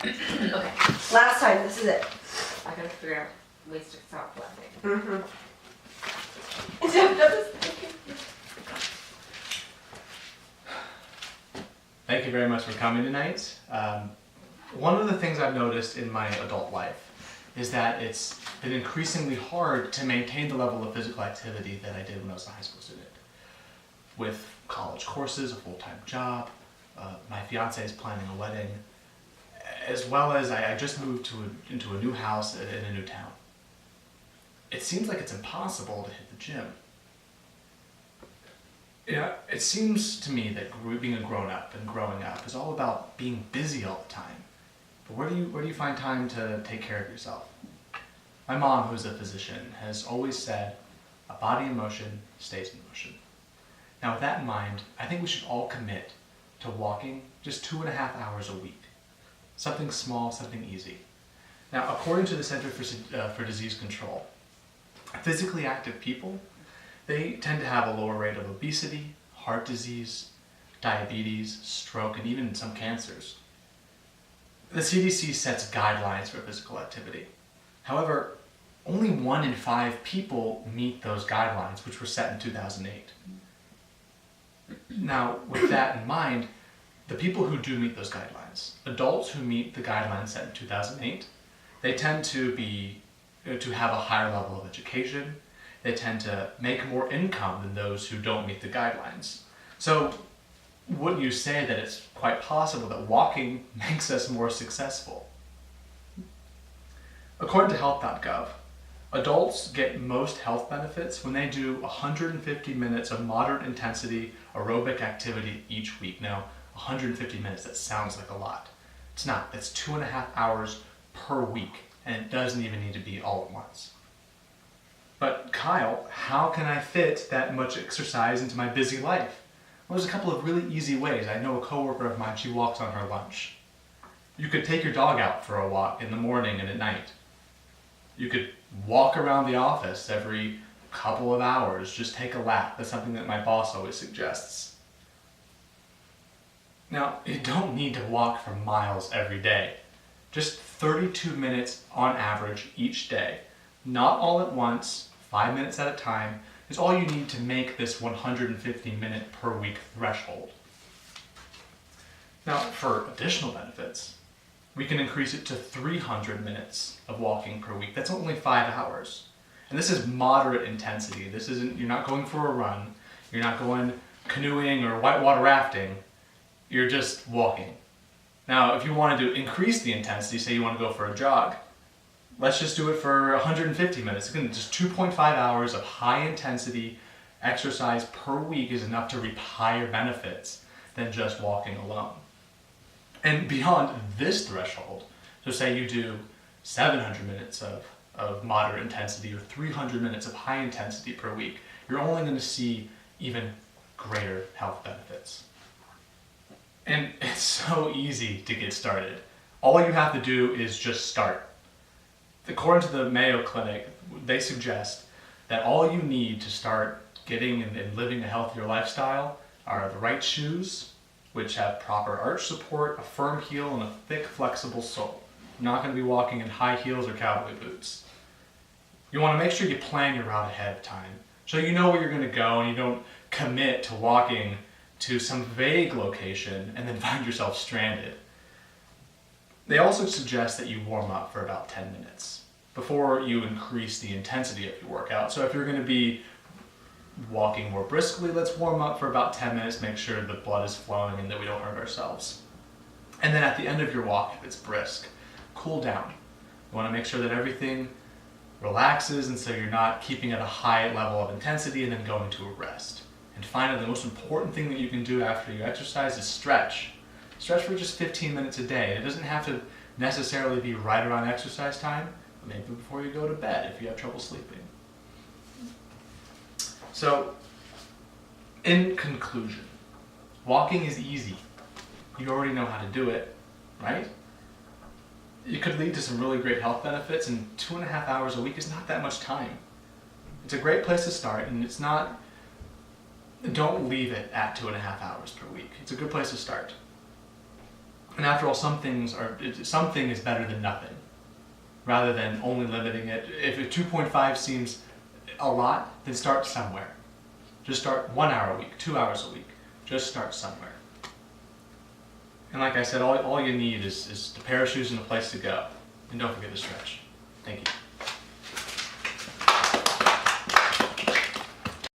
Okay, Last time, this is it. I gotta figure out ways to stop laughing. Mm-hmm. Thank you very much for coming tonight. One of the things I've noticed in my adult life is that it's been increasingly hard to maintain the level of physical activity that I did when I was a high school student. With college courses, a full-time job, my fiance is planning a wedding, as well as I just moved into a new house in a new town. It seems like it's impossible to hit the gym. Yeah, it seems to me that being a grown-up and growing up is all about being busy all the time. But where do you find time to take care of yourself? My mom, who's a physician, has always said, a body in motion stays in motion. Now with that in mind, I think we should all commit to walking just 2.5 hours a week. Something small, something easy. Now, according to the Center for Disease Control, physically active people, they tend to have a lower rate of obesity, heart disease, diabetes, stroke, and even some cancers. The CDC sets guidelines for physical activity. However, only 1 in 5 people meet those guidelines, which were set in 2008. Now, with that in mind, the people who do meet those guidelines, adults who meet the guidelines set in 2008, they tend to have a higher level of education. They tend to make more income than those who don't meet the guidelines. So wouldn't you say that it's quite possible that walking makes us more successful? According to health.gov, adults get most health benefits when they do 150 minutes of moderate intensity aerobic activity each week. Now, 150 minutes, that sounds like a lot. It's not. That's 2.5 hours per week, and it doesn't even need to be all at once. But Kyle, how can I fit that much exercise into my busy life? Well, there's a couple of really easy ways. I know a coworker of mine, she walks on her lunch. You could take your dog out for a walk in the morning and at night. You could walk around the office every couple of hours, just take a lap. That's something that my boss always suggests. Now, you don't need to walk for miles every day. Just 32 minutes on average each day. Not all at once, 5 minutes at a time, is all you need to make this 150 minute per week threshold. Now, for additional benefits, we can increase it to 300 minutes of walking per week. That's only 5 hours. And this is moderate intensity. You're not going for a run, you're not going canoeing or whitewater rafting, you're just walking. Now, if you wanted to increase the intensity, say you want to go for a jog, let's just do it for 150 minutes. Again, just 2.5 hours of high intensity exercise per week is enough to reap higher benefits than just walking alone. And beyond this threshold, so say you do 700 minutes of moderate intensity or 300 minutes of high intensity per week, you're only going to see even greater health benefits. And it's so easy to get started. All you have to do is just start. According to the Mayo Clinic, they suggest that all you need to start getting and living a healthier lifestyle are the right shoes, which have proper arch support, a firm heel, and a thick, flexible sole. You're not going to be walking in high heels or cowboy boots. You want to make sure you plan your route ahead of time, so you know where you're going to go and you don't commit to walking to some vague location and then find yourself stranded. They also suggest that you warm up for about 10 minutes before you increase the intensity of your workout. So if you're going to be walking more briskly, let's warm up for about 10 minutes, make sure the blood is flowing and that we don't hurt ourselves. And then at the end of your walk, if it's brisk, cool down. You want to make sure that everything relaxes, and so you're not keeping at a high level of intensity and then going to a rest. And finally, the most important thing that you can do after you exercise is stretch. Stretch for just 15 minutes a day. It doesn't have to necessarily be right around exercise time, but maybe before you go to bed if you have trouble sleeping. So, in conclusion, walking is easy. You already know how to do it, right? It could lead to some really great health benefits, and 2.5 hours a week is not that much time. It's a great place to start, and don't leave it at 2.5 hours per week. It's a good place to start. And after all, something is better than nothing, rather than only limiting it. If a 2.5 seems a lot, then start somewhere. Just start 1 hour a week, 2 hours a week. Just start somewhere. And like I said, all you need is a pair of shoes and a place to go. And don't forget to stretch. Thank you.